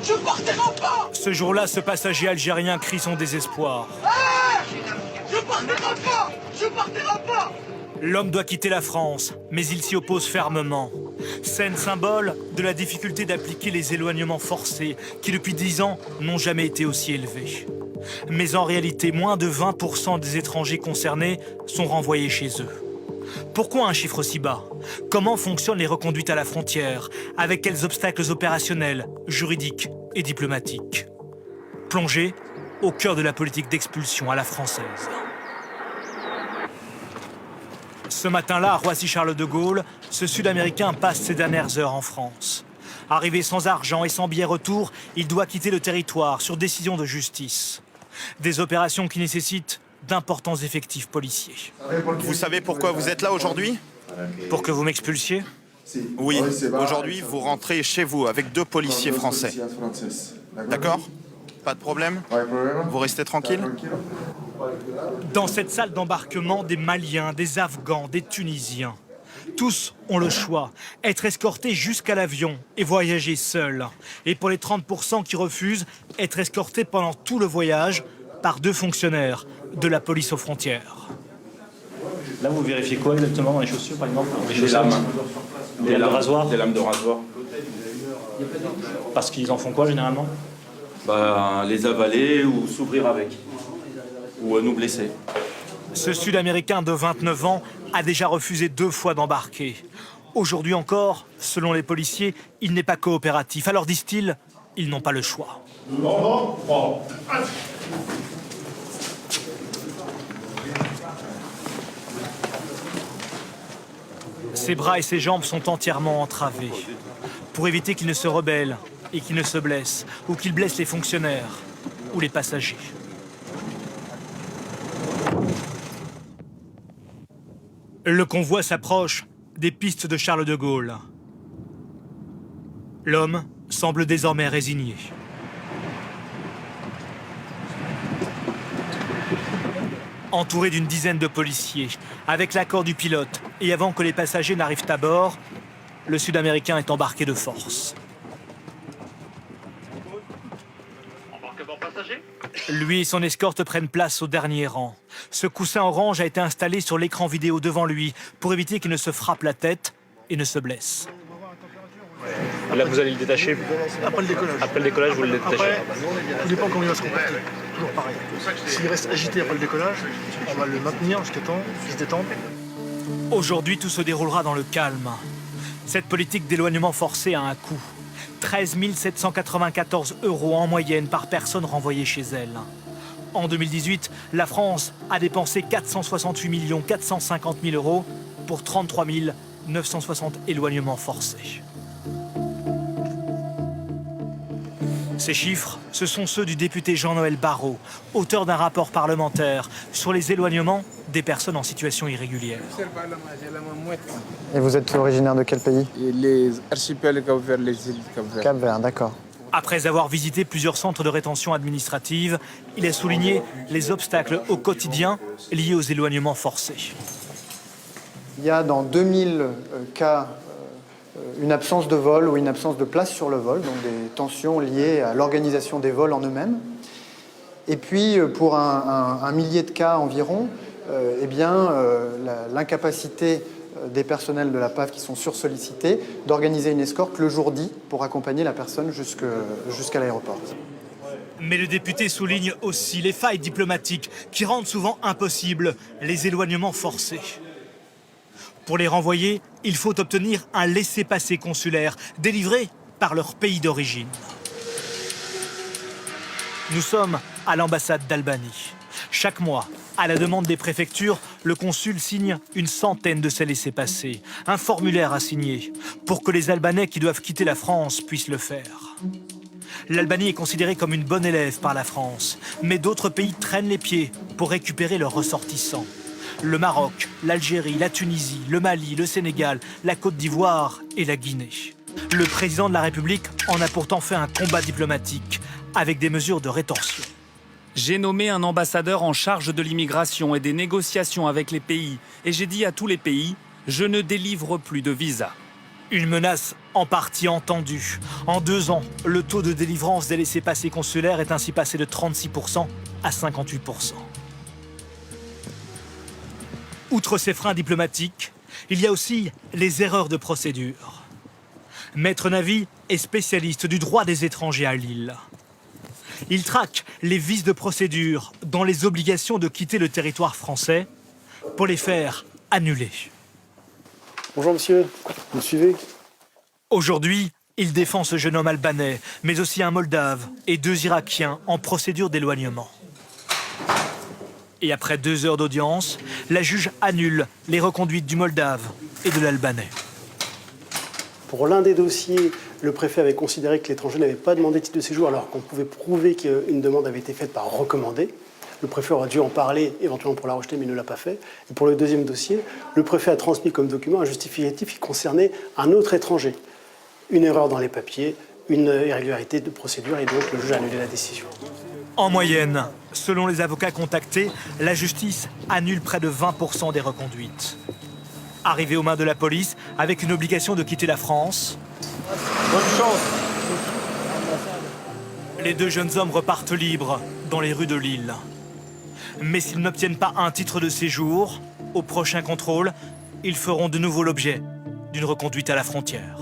Je partirai pas. Ce jour-là, ce passager algérien crie son désespoir. Je partirai pas. Je partirai pas. L'homme doit quitter la France, mais il s'y oppose fermement. Scène symbole de la difficulté d'appliquer les éloignements forcés, qui depuis 10 ans n'ont jamais été aussi élevés. Mais en réalité, moins de 20% des étrangers concernés sont renvoyés chez eux. Pourquoi un chiffre si bas? Comment fonctionnent les reconduites à la frontière? Avec quels obstacles opérationnels, juridiques et diplomatiques? Plongé au cœur de la politique d'expulsion à la française. Ce matin-là, à Roissy-Charles de Gaulle, ce Sud-Américain passe ses dernières heures en France. Arrivé sans argent et sans billet retour, il doit quitter le territoire sur décision de justice. Des opérations qui nécessitent d'importants effectifs policiers. Vous savez pourquoi vous êtes là aujourd'hui? Pour que vous m'expulsiez? Oui, aujourd'hui vous rentrez chez vous avec 2 policiers français. D'accord? Pas de problème? Vous restez tranquille? Dans cette salle d'embarquement, des Maliens, des Afghans, des Tunisiens. Tous ont le choix, être escortés jusqu'à l'avion et voyager seuls. Et pour les 30% qui refusent, être escortés pendant tout le voyage par 2 fonctionnaires de la police aux frontières. Là, vous vérifiez quoi exactement dans les chaussures, par exemple? Des lames. Des lames de rasoir? Des lames de rasoir. Parce qu'ils en font quoi, généralement? Les avaler ou s'ouvrir avec. Ou nous blesser. Ce Sud-Américain de 29 ans a déjà refusé 2 fois d'embarquer. Aujourd'hui encore, selon les policiers, il n'est pas coopératif. Alors disent-ils, ils n'ont pas le choix. Ses bras et ses jambes sont entièrement entravés. Pour éviter qu'il ne se rebelle et qu'il ne se blesse, ou qu'il blesse les fonctionnaires ou les passagers. Le convoi s'approche des pistes de Charles de Gaulle. L'homme semble désormais résigné. Entouré d'une dizaine de policiers, avec l'accord du pilote et avant que les passagers n'arrivent à bord, le Sud-Américain est embarqué de force. Embarquement passager ? Lui et son escorte prennent place au dernier rang. Ce coussin orange a été installé sur l'écran vidéo devant lui pour éviter qu'il ne se frappe la tête et ne se blesse. Là, vous allez le détacher? Après le décollage. Après le décollage, vous le détachez? Après, tout dépend comment il va se comporter. Toujours pareil. S'il reste agité après le décollage, on va le maintenir jusqu'à temps qu'il se détende. Aujourd'hui, tout se déroulera dans le calme. Cette politique d'éloignement forcé a un coût. 13 794 € en moyenne par personne renvoyée chez elle. En 2018, la France a dépensé 468 450 000 € pour 33 960 éloignements forcés. Ces chiffres, ce sont ceux du député Jean-Noël Barrot, auteur d'un rapport parlementaire sur les éloignements des personnes en situation irrégulière. Et vous êtes originaire de quel pays? Les archipels Cap-Vert, les îles Cap-Vert. Cap-Vert, d'accord. Après avoir visité plusieurs centres de rétention administrative, il a souligné les obstacles au quotidien liés aux éloignements forcés. Il y a dans 2000 cas une absence de vol ou une absence de place sur le vol, donc des tensions liées à l'organisation des vols en eux-mêmes. Et puis pour un millier de cas environ, l'incapacité des personnels de la PAF qui sont sursollicités d'organiser une escorte le jour dit pour accompagner la personne jusqu'à l'aéroport. Mais le député souligne aussi les failles diplomatiques qui rendent souvent impossibles les éloignements forcés. Pour les renvoyer, il faut obtenir un laissez-passer consulaire délivré par leur pays d'origine. Nous sommes à l'ambassade d'Albanie. Chaque mois, à la demande des préfectures, le consul signe une centaine de ces laissez-passer, un formulaire à signer, pour que les Albanais qui doivent quitter la France puissent le faire. L'Albanie est considérée comme une bonne élève par la France, mais d'autres pays traînent les pieds pour récupérer leurs ressortissants. Le Maroc, l'Algérie, la Tunisie, le Mali, le Sénégal, la Côte d'Ivoire et la Guinée. Le président de la République en a pourtant fait un combat diplomatique, avec des mesures de rétorsion. J'ai nommé un ambassadeur en charge de l'immigration et des négociations avec les pays. Et j'ai dit à tous les pays, je ne délivre plus de visas. Une menace en partie entendue. En 2 ans, le taux de délivrance des laissez-passer consulaires est ainsi passé de 36% à 58%. Outre ces freins diplomatiques, il y a aussi les erreurs de procédure. Maître Navy est spécialiste du droit des étrangers à Lille. Il traque les vices de procédure dans les obligations de quitter le territoire français pour les faire annuler. Bonjour monsieur, vous me suivez? Aujourd'hui, il défend ce jeune homme albanais, mais aussi un Moldave et 2 Irakiens en procédure d'éloignement. Et après 2 heures d'audience, la juge annule les reconduites du Moldave et de l'Albanais. Pour l'un des dossiers, le préfet avait considéré que l'étranger n'avait pas demandé de titre de séjour alors qu'on pouvait prouver qu'une demande avait été faite par recommandé. Le préfet aurait dû en parler éventuellement pour la rejeter, mais il ne l'a pas fait. Et pour le deuxième dossier, le préfet a transmis comme document un justificatif qui concernait un autre étranger. Une erreur dans les papiers, une irrégularité de procédure, et donc le juge a annulé la décision. En moyenne, selon les avocats contactés, la justice annule près de 20% des reconduites. Arrivés aux mains de la police, avec une obligation de quitter la France, Bonne chance. les 2 jeunes hommes repartent libres dans les rues de Lille. Mais s'ils n'obtiennent pas un titre de séjour, au prochain contrôle, ils feront de nouveau l'objet d'une reconduite à la frontière.